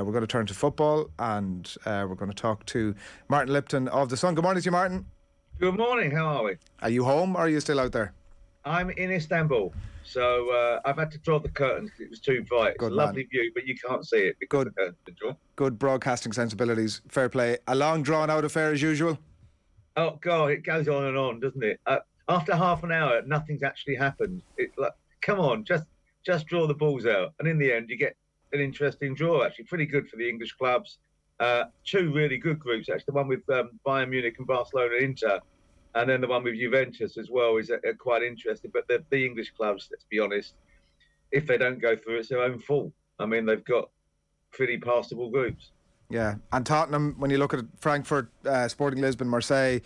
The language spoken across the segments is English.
we're going to turn to football, and we're going to talk to Martin Lipton of The Sun. Good morning to you, Martin. Good morning, how are we? Are you home or are you still out there? I'm in Istanbul, so I've had to draw the curtains because it was too bright. It's a lovely view, but you can't see it because the curtains have been drawn. Good broadcasting sensibilities, fair play. A long, drawn-out affair as usual? Oh, God, it goes on and on, doesn't it? After half an hour, nothing's actually happened. It's like, come on, just draw the balls out. And in the end, you get an interesting draw, actually. Pretty good for the English clubs. Two really good groups, actually. The one with Bayern Munich and Barcelona and Inter, and then the one with Juventus as well is quite interesting. But the English clubs, let's be honest, if they don't go through, it's their own fault. I mean, they've got pretty passable groups. Yeah, and Tottenham, when you look at Frankfurt, Sporting Lisbon, Marseille,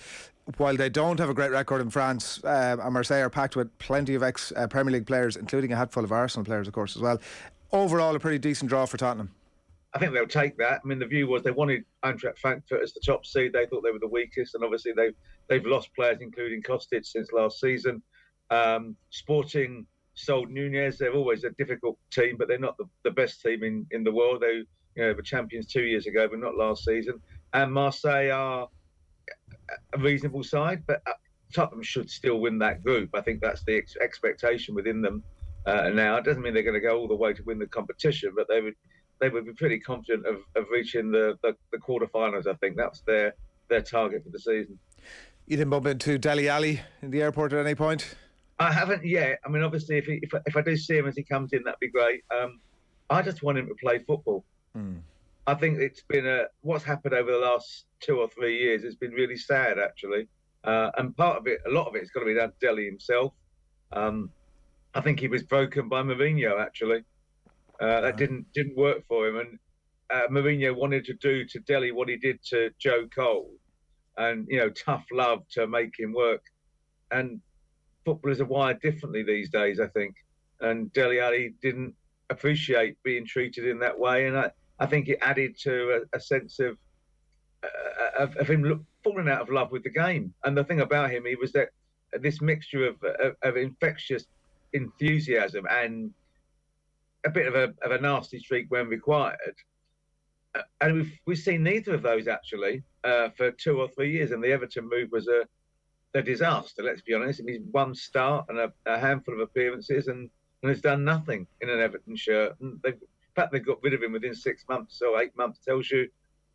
while they don't have a great record in France, and Marseille are packed with plenty of ex-Premier League players, including a handful of Arsenal players, of course, as well. Overall, a pretty decent draw for Tottenham. I think they'll take that. I mean, the view was they wanted Eintracht Frankfurt as the top seed. They thought they were the weakest, and obviously they've lost players, including Kostic, since last season. Sporting sold Nunez. They're always a difficult team, but they're not the best team in the world. They were champions 2 years ago, but not last season. And Marseille are a reasonable side, but Tottenham should still win that group. I think that's the expectation within them now. It doesn't mean they're going to go all the way to win the competition, but they would be pretty confident of reaching the quarterfinals. I think that's their target for the season. You didn't bump into Dele Alli in the airport at any point? I haven't yet. I mean, obviously, if I do see him as he comes in, that'd be great. I just want him to play football. I think it's been what's happened over the last 2 or 3 years. It's been really sad, actually, and a lot of it's got to be down to Dele himself. I think he was broken by Mourinho, actually. That didn't work for him, and Mourinho wanted to do to Dele what he did to Joe Cole, and tough love to make him work. And footballers are wired differently these days, I think, and Dele Alli didn't appreciate being treated in that way, and I think it added to a sense of him falling out of love with the game. And the thing about him, he was that this mixture of infectious enthusiasm and a bit of a nasty streak when required. And we've seen neither of those, actually, for 2 or 3 years. And the Everton move was a disaster, let's be honest. It means one start and a handful of appearances and has done nothing in an Everton shirt. And the fact they got rid of him within 6 months or 8 months tells you,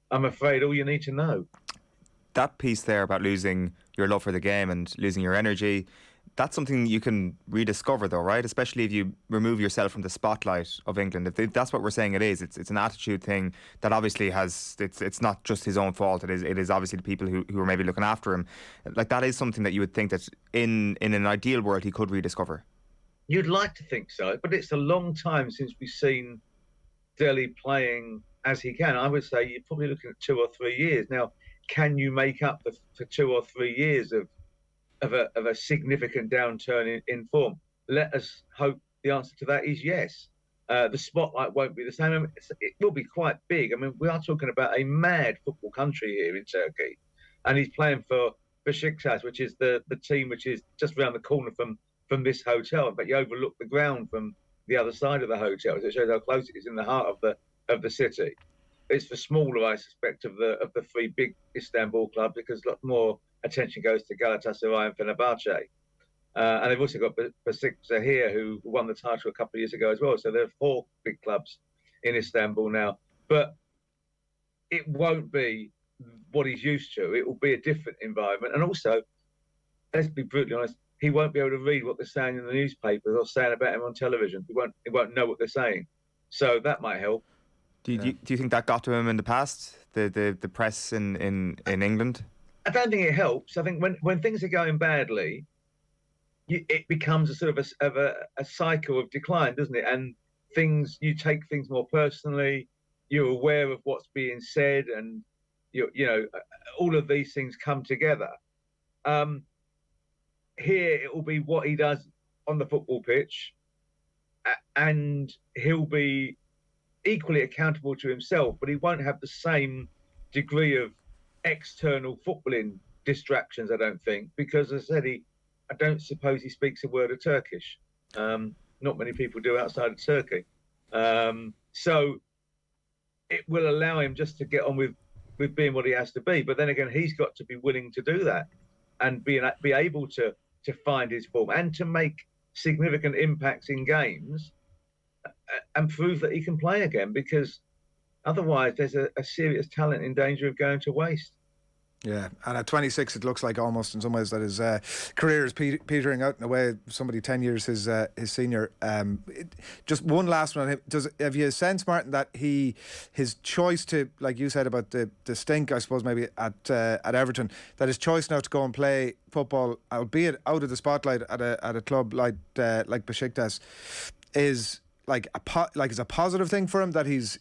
I'm afraid, all you need to know. That piece there about losing your love for the game and losing your energy, that's something you can rediscover, though, right? Especially if you remove yourself from the spotlight of England. If that's what we're saying it is. It's an attitude thing that obviously it's not just his own fault. It is obviously the people who are maybe looking after him. Like, that is something that you would think that in an ideal world he could rediscover. You'd like to think so, but it's a long time since we've seen Dele playing as he can. I would say you're probably looking at 2 or 3 years. Now, can you make up for 2 or 3 years of a significant downturn in form? Let us hope the answer to that is yes. The spotlight won't be the same. It will be quite big. I mean, we are talking about a mad football country here in Turkey, and he's playing for Besiktas, which is the team which is just around the corner from this hotel. But you overlook the ground from the other side of the hotel, so it shows how close it is in the heart of the city. It's the smaller, I suspect, of the 3 big Istanbul clubs, because a lot more attention goes to Galatasaray and Fenerbahce. And they've also got Besiktas here, who won the title a couple of years ago as well. So there are 4 big clubs in Istanbul now. But it won't be what he's used to. It will be a different environment. And also, let's be brutally honest, he won't be able to read what they're saying in the newspapers or saying about him on television. He won't know what they're saying. So that might help. Do you think that got to him in the past, the press in England? I don't think it helps. I think when things are going badly, it becomes a sort of a cycle of decline, doesn't it? And you take things more personally. You're aware of what's being said, and all of these things come together. Here it will be what he does on the football pitch, and he'll be equally accountable to himself, but he won't have the same degree of external footballing distractions, I don't think, because, as I said, I don't suppose he speaks a word of Turkish. Not many people do outside of Turkey. So it will allow him just to get on with being what he has to be. But then again, he's got to be willing to do that and be able to find his form and to make significant impacts in games and prove that he can play again, because otherwise there's a serious talent in danger of going to waste. Yeah, and at 26, it looks like almost in some ways that his career is petering out in a way. Somebody 10 years his senior. Just one last one. Have you a sense, Martin, that his choice to, like you said about the stink, I suppose maybe at Everton, that his choice now to go and play football, albeit out of the spotlight at a club like Besiktas, is like is a positive thing for him, that he's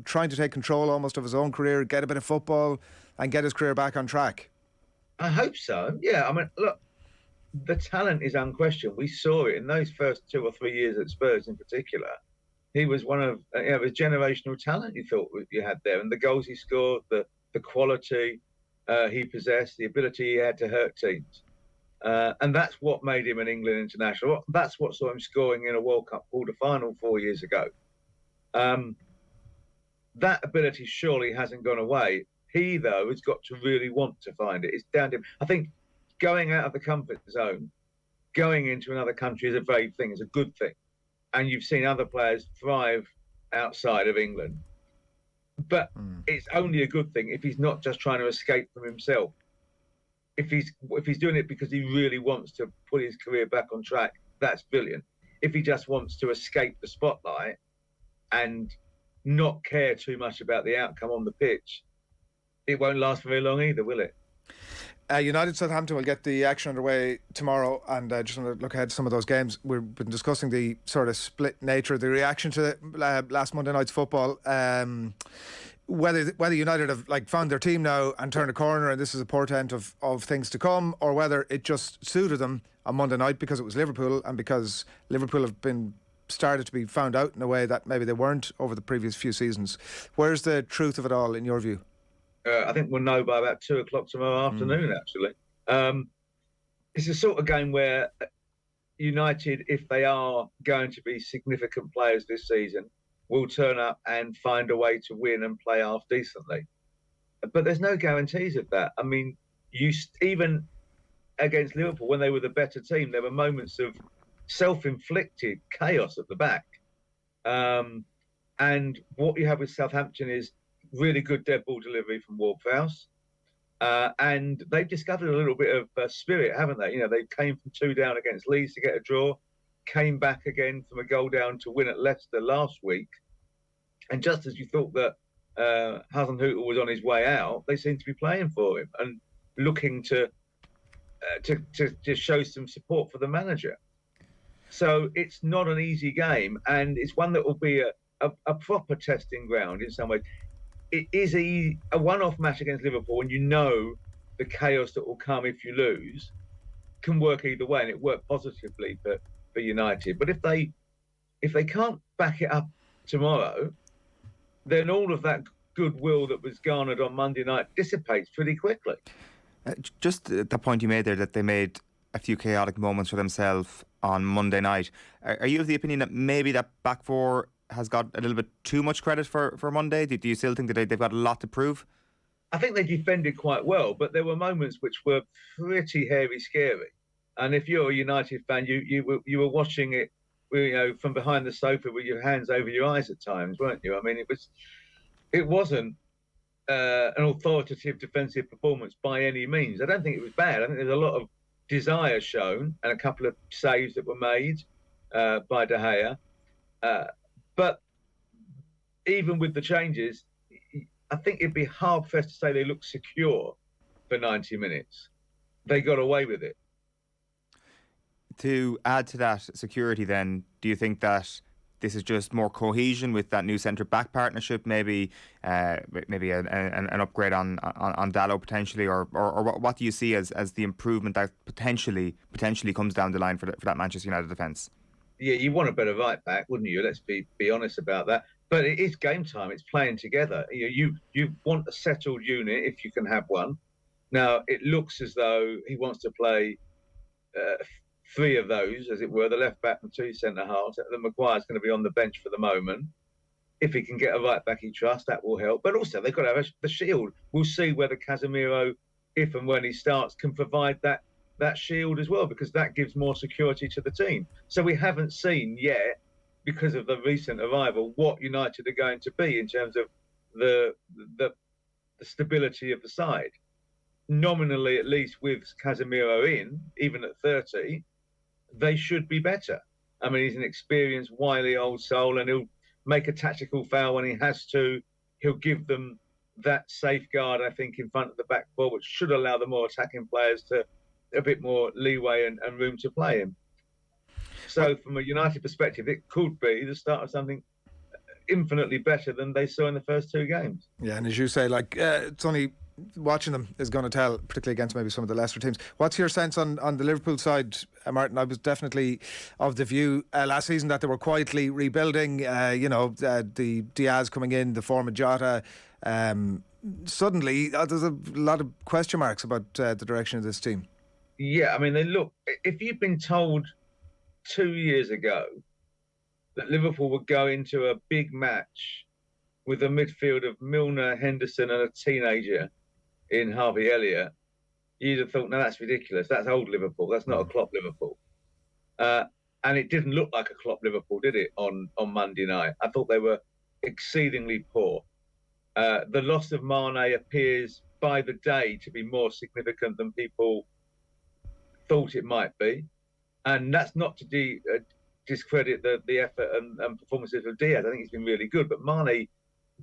trying to take control almost of his own career, get a bit of football, and get his career back on track? I hope so. Yeah, I mean, look, the talent is unquestioned. We saw it in those first 2 or 3 years at Spurs in particular. He was one of it was generational talent you thought you had there, and the goals he scored, the quality he possessed, the ability he had to hurt teams. And that's what made him an England international. That's what saw him scoring in a World Cup quarter-final 4 years ago. That ability surely hasn't gone away. He, though, has got to really want to find it. It's down to him. I think going out of the comfort zone, going into another country is a brave thing, is a good thing. And you've seen other players thrive outside of England. But it's only a good thing if he's not just trying to escape from himself. If he's doing it because he really wants to put his career back on track, that's brilliant. If he just wants to escape the spotlight and not care too much about the outcome on the pitch, it won't last very long either, will it? United Southampton will get the action underway tomorrow, and just want to look ahead to some of those games. We've been discussing the sort of split nature of the reaction to last Monday night's football. Whether United have found their team now and turned a corner and this is a portent of things to come, or whether it just suited them on Monday night because it was Liverpool and because Liverpool have been started to be found out in a way that maybe they weren't over the previous few seasons. Where's the truth of it all in your view? I think we'll know by about 2 o'clock tomorrow afternoon, actually. It's a sort of game where United, if they are going to be significant players this season, will turn up and find a way to win and play half decently. But there's no guarantees of that. I mean, even against Liverpool, when they were the better team, there were moments of self-inflicted chaos at the back. And what you have with Southampton is really good dead ball delivery from Ward-Prowse. And they've discovered a little bit of spirit, haven't they? You know, they came from 2 down against Leeds to get a draw, came back again from a goal down to win at Leicester last week. And just as you thought that Hasenhüttl was on his way out, they seem to be playing for him and looking to show some support for the manager. So it's not an easy game, and it's one that will be a proper testing ground in some ways. It is a one-off match against Liverpool, and you know the chaos that will come if you lose can work either way, and it worked positively for United. But if they can't back it up tomorrow, then all of that goodwill that was garnered on Monday night dissipates pretty quickly. Just the point you made there, that they made a few chaotic moments for themselves on Monday night. Are you of the opinion that maybe that back four has got a little bit too much credit for Monday? Do you still think that they've got a lot to prove? I think they defended quite well, but there were moments which were pretty hairy scary. And if you're a United fan, you were watching it, you know, from behind the sofa with your hands over your eyes at times, weren't you? I mean, it wasn't an authoritative defensive performance by any means. I don't think it was bad. I think there's a lot of desire shown and a couple of saves that were made by De Gea. But even with the changes, I think it'd be hard-pressed to say they looked secure for 90 minutes. They got away with it. To add to that security then, do you think that this is just more cohesion with that new centre-back partnership, maybe an upgrade on Dalot potentially, or what do you see as the improvement that potentially comes down the line for that Manchester United defence? Yeah, you want a better right back, wouldn't you? Let's be honest about that. But it is game time. It's playing together. You want a settled unit if you can have one. Now, it looks as though he wants to play 3 of those, as it were, the left back and 2 centre halves. The Maguire's going to be on the bench for the moment. If he can get a right back he trusts, that will help. But also, they've got to have the shield. We'll see whether Casemiro, if and when he starts, can provide that shield as well, because that gives more security to the team. So we haven't seen yet, because of the recent arrival, what United are going to be in terms of the stability of the side. Nominally, at least with Casemiro in, even at 30, they should be better. I mean, he's an experienced, wily old soul, and he'll make a tactical foul when he has to. He'll give them that safeguard, I think, in front of the back four, which should allow the more attacking players to a bit more leeway and room to play in. So from a United perspective, it could be the start of something infinitely better than they saw in the first two games. Yeah, and as you say, it's only watching them is going to tell, particularly against maybe some of the lesser teams. What's your sense on the Liverpool side, Martin? I was definitely of the view last season that they were quietly rebuilding. The Diaz coming in, the form of Jota. Suddenly, there's a lot of question marks about the direction of this team. Yeah, I mean, if you've been told 2 years ago that Liverpool would go into a big match with a midfield of Milner, Henderson and a teenager in Harvey Elliott, you'd have thought, no, that's ridiculous. That's old Liverpool. That's not a Klopp Liverpool. And it didn't look like a Klopp Liverpool, did it, on Monday night? I thought they were exceedingly poor. The loss of Mane appears by the day to be more significant than people thought it might be. And that's not to discredit the effort and performances of Diaz. I think he's been really good. But Mane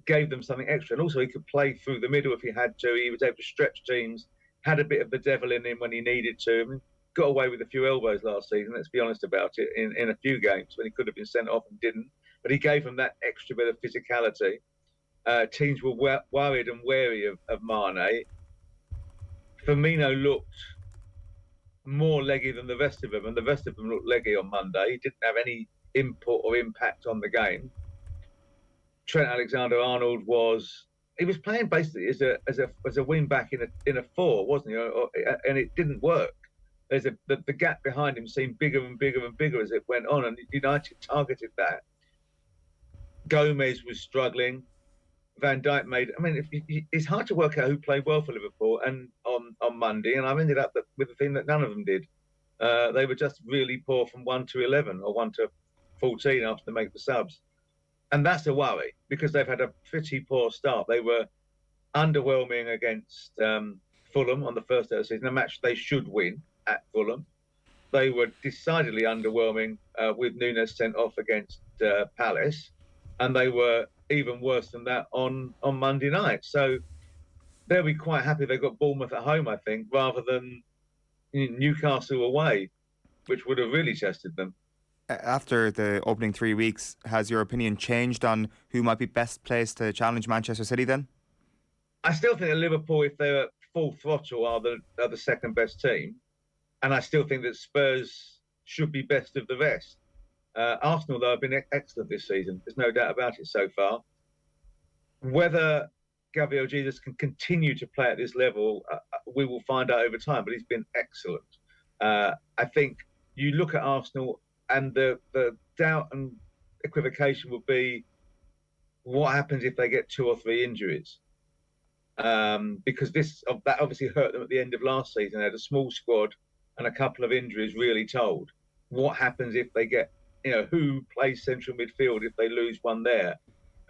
gave them something extra. And also he could play through the middle if he had to. He was able to stretch teams, had a bit of the devil in him when he needed to. I mean, got away with a few elbows last season, let's be honest about it, in a few games when he could have been sent off and didn't. But he gave them that extra bit of physicality. Teams were worried and wary of Mane. Firmino looked more leggy than the rest of them, and the rest of them looked leggy on Monday. He didn't have any input or impact on the game. Trent Alexander-Arnold was playing basically as a wing back in a four, wasn't he? And it didn't work. The gap behind him seemed bigger and bigger and bigger as it went on, and United targeted that. Gomez was struggling. Van Dijk it's hard to work out who played well for Liverpool and on Monday, and I've ended up with the thing that none of them did. They were just really poor from 1 to 11 or 1 to 14 after they make the subs. And that's a worry because they've had a pretty poor start. They were underwhelming against Fulham on the first day of the season, a match they should win at Fulham. They were decidedly underwhelming with Núñez sent off against Palace, and they were even worse than that on Monday night. So they'll be quite happy they got Bournemouth at home, I think, rather than Newcastle away, which would have really tested them. After the opening 3 weeks, has your opinion changed on who might be best placed to challenge Manchester City then? I still think that Liverpool, if they're at full throttle, are the second best team. And I still think that Spurs should be best of the rest. Arsenal, though, have been excellent this season. There's no doubt about it so far. Whether Gabriel Jesus can continue to play at this level, we will find out over time, but he's been excellent. I think you look at Arsenal and the doubt and equivocation would be what happens if they get 2 or 3 injuries? Because that obviously hurt them at the end of last season. They had a small squad and a couple of injuries really told. What happens if they get, who plays central midfield if they lose one there?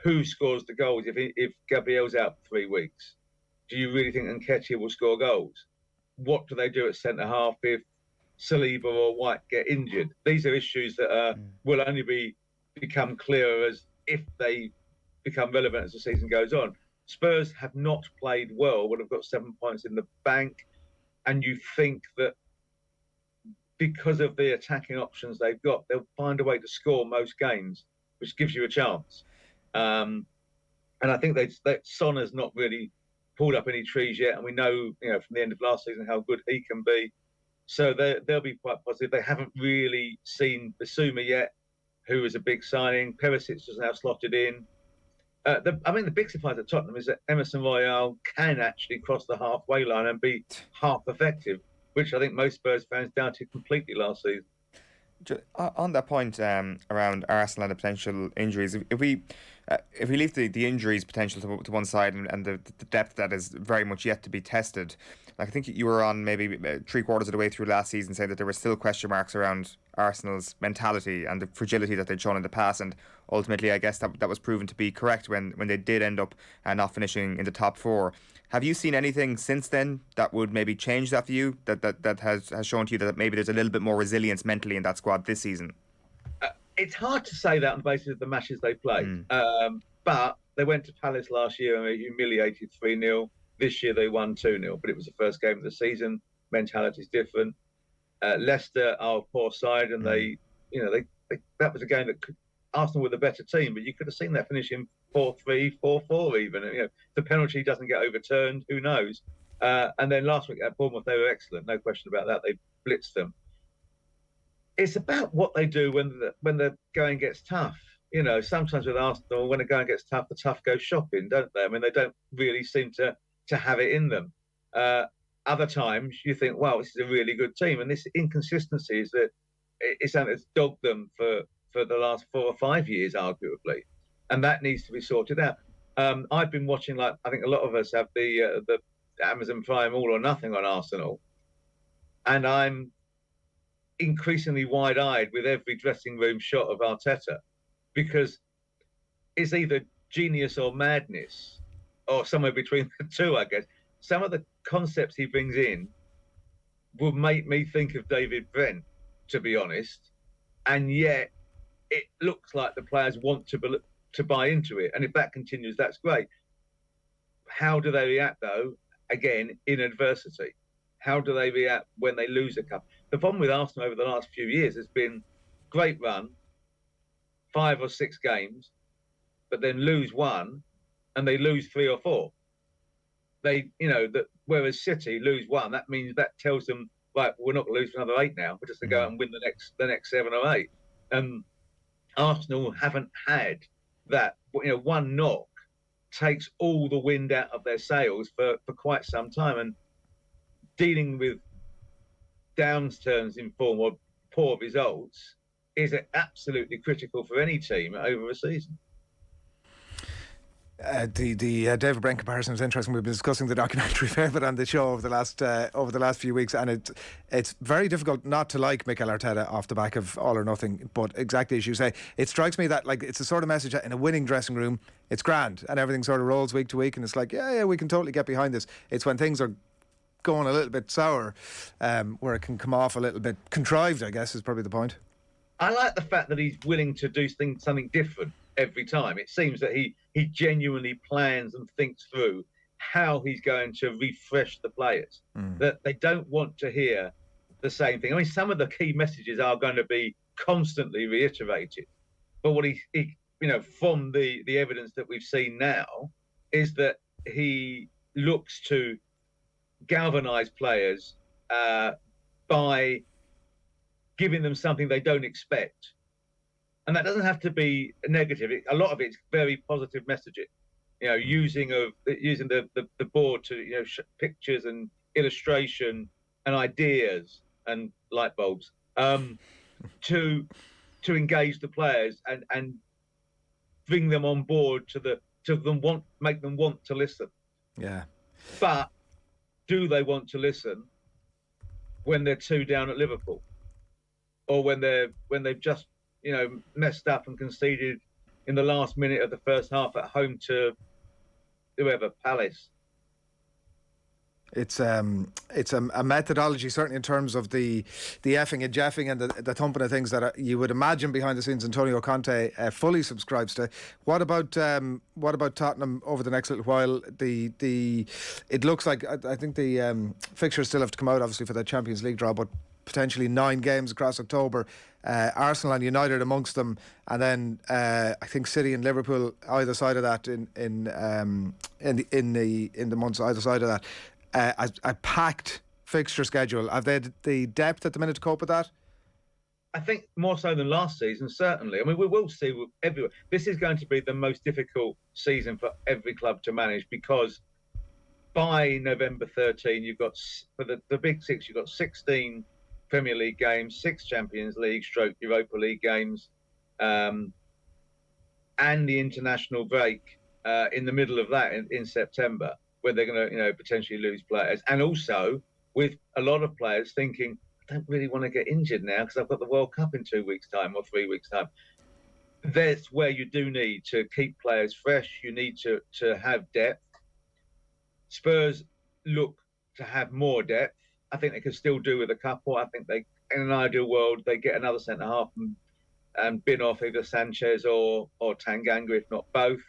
Who scores the goals if Gabriel's out for 3 weeks? Do you really think Nketiah will score goals? What do they do at centre-half if Saliba or White get injured? These are issues that will only become clearer as if they become relevant as the season goes on. Spurs have not played well, but have got 7 points in the bank. And you think that because of the attacking options they've got, they'll find a way to score most games, which gives you a chance. And I think that Son has not really pulled up any trees yet, and we know, from the end of last season how good he can be. So they'll be quite positive. They haven't really seen Bissouma yet, who is a big signing. Perisic is now slotted in. The big surprise at Tottenham is that Emerson Royale can actually cross the halfway line and be half effective, which I think most Spurs fans doubted completely last season. On that point around Arsenal and the potential injuries, if we If we leave the injuries potential to one side and the depth that is very much yet to be tested, like I think you were on maybe 3/4 of the way through last season saying that there were still question marks around Arsenal's mentality and the fragility that they'd shown in the past, and ultimately I guess that was proven to be correct when they did end up not finishing in the top four. Have you seen anything since then that would maybe change that view, that has shown to you that maybe there's a little bit more resilience mentally in that squad this season? It's hard to say that on the basis of the matches they played. But they went to Palace last year and they humiliated 3-0. This year they won 2-0, but it was the first game of the season. Mentality's different. Leicester are a poor side, and they that was a game that Arsenal were the better team, but you could have seen that finishing 4-3, 4-4 even. If the penalty doesn't get overturned, who knows? And then last week at Bournemouth, they were excellent, no question about that. They blitzed them. It's about what they do when the going gets tough. Sometimes with Arsenal, when the going gets tough, the tough go shopping, don't they? I mean, they don't really seem to have it in them. Other times, you think, wow, this is a really good team. And this inconsistency is that it's something that's dogged them for the last 4 or 5 years, arguably. And that needs to be sorted out. I've been watching, like I think a lot of us have the Amazon Prime All or Nothing on Arsenal. And I'm increasingly wide-eyed with every dressing room shot of Arteta, because it's either genius or madness, or somewhere between the two, I guess. Some of the concepts he brings in will make me think of David Brent, to be honest, and yet it looks like the players want to buy into it. And if that continues, that's great. How do they react, though, again, in adversity? How do they react when they lose a cup? The problem with Arsenal over the last few years has been great run, 5 or 6 games, but then lose one, and they lose 3 or 4. Whereas City lose one, that means that tells them, right, we're not going to lose another 8 now. We're just going to go out and win the next 7 or 8. Arsenal haven't had that. One knock takes all the wind out of their sails for quite some time, and dealing with downturns in form or poor results is absolutely critical for any team over a season. The David Brent comparison is interesting. We've been discussing the documentary fair bit on the show over the last few weeks, and it's very difficult not to like Mikel Arteta off the back of All or Nothing. But exactly as you say, it strikes me that it's the sort of message that in a winning dressing room, it's grand and everything sort of rolls week to week, and it's like, yeah, we can totally get behind this. It's when things are going a little bit sour, where it can come off a little bit contrived, I guess, is probably the point. I like the fact that he's willing to do something different every time. It seems that he genuinely plans and thinks through how he's going to refresh the players, that they don't want to hear the same thing. I mean, some of the key messages are going to be constantly reiterated, but what he from the evidence that we've seen now is that he looks to galvanize players by giving them something they don't expect. And that doesn't have to be negative. A lot of it's very positive messaging. Using the board to pictures and illustration and ideas and light bulbs to engage the players and bring them on board make them want to listen. Yeah. But do they want to listen when they're 2 down at Liverpool, or when they've just messed up and conceded in the last minute of the first half at home to whoever, Palace? It's a methodology, certainly in terms of the effing and jeffing and the thumping of things that you would imagine behind the scenes Antonio Conte fully subscribes to. What about Tottenham over the next little while? It looks like I think the fixtures still have to come out, obviously, for the Champions League draw, but potentially 9 games across October. Arsenal and United amongst them, and then I think City and Liverpool either side of that in the months either side of that. A packed fixture schedule. Have they the depth at the minute to cope with that? I think more so than last season, certainly. I mean, we will see everywhere. This is going to be the most difficult season for every club to manage, because by November 13, you've got, for the Big Six, you've got 16 Premier League games, 6 Champions League / Europa League games, and and the international break in the middle of that in September, where they're going to, potentially lose players, and also with a lot of players thinking, I don't really want to get injured now because I've got the World Cup in 2 weeks' time or 3 weeks' time. That's where you do need to keep players fresh. You need to have depth. Spurs look to have more depth. I think they could still do with a couple. I think they, in an ideal world, they get another centre half and bin off either Sanchez or Tanganga, if not both.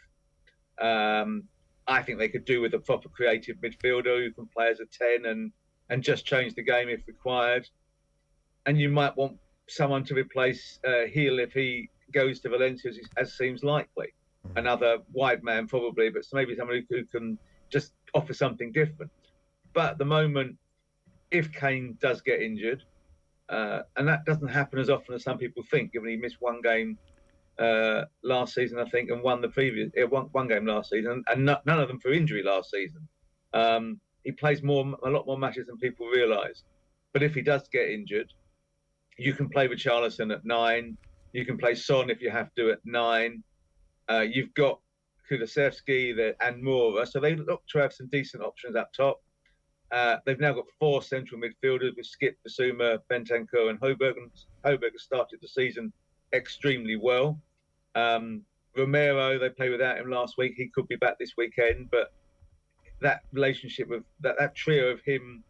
I think they could do with a proper creative midfielder who can play as a 10 and just change the game if required. And you might want someone to replace Hill if he goes to Valencia, as seems likely. Another wide man probably, but maybe somebody who can just offer something different. But at the moment, if Kane does get injured, and that doesn't happen as often as some people think, given he missed one game last season, I think, and won the previous one game last season, and none of them for injury last season. He plays a lot more matches than people realise. But if he does get injured, you can play with Richarlison at 9. You can play Son if you have to at 9. You've got Kulusevski and Moura, so they look to have some decent options up top. They've now got 4 central midfielders with Skip, Basuma, Bentancur and Højbjerg. Højbjerg has started the season extremely well. Romero, they played without him last week. He could be back this weekend, but that relationship with that trio of him,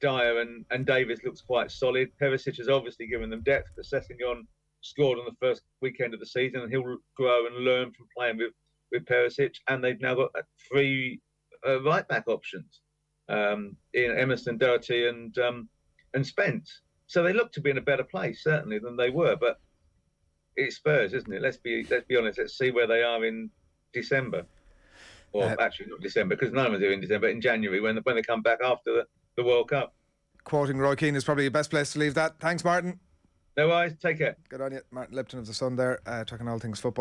Dyer and Davis looks quite solid. Perisic has obviously given them depth. Sessegnon scored on the first weekend of the season, and he'll grow and learn from playing with Perisic. And they've now got 3 right-back options in Emerson, Doherty and Spence. So they look to be in a better place, certainly, than they were. But it's Spurs, isn't it? Let's be honest. Let's see where they are in December. Or actually not December, because none of them are in December, in January, when they come back after the World Cup. Quoting Roy Keane is probably the best place to leave that. Thanks, Martin. No worries. Take care. Good on you. Martin Lipton of The Sun there, talking all things football.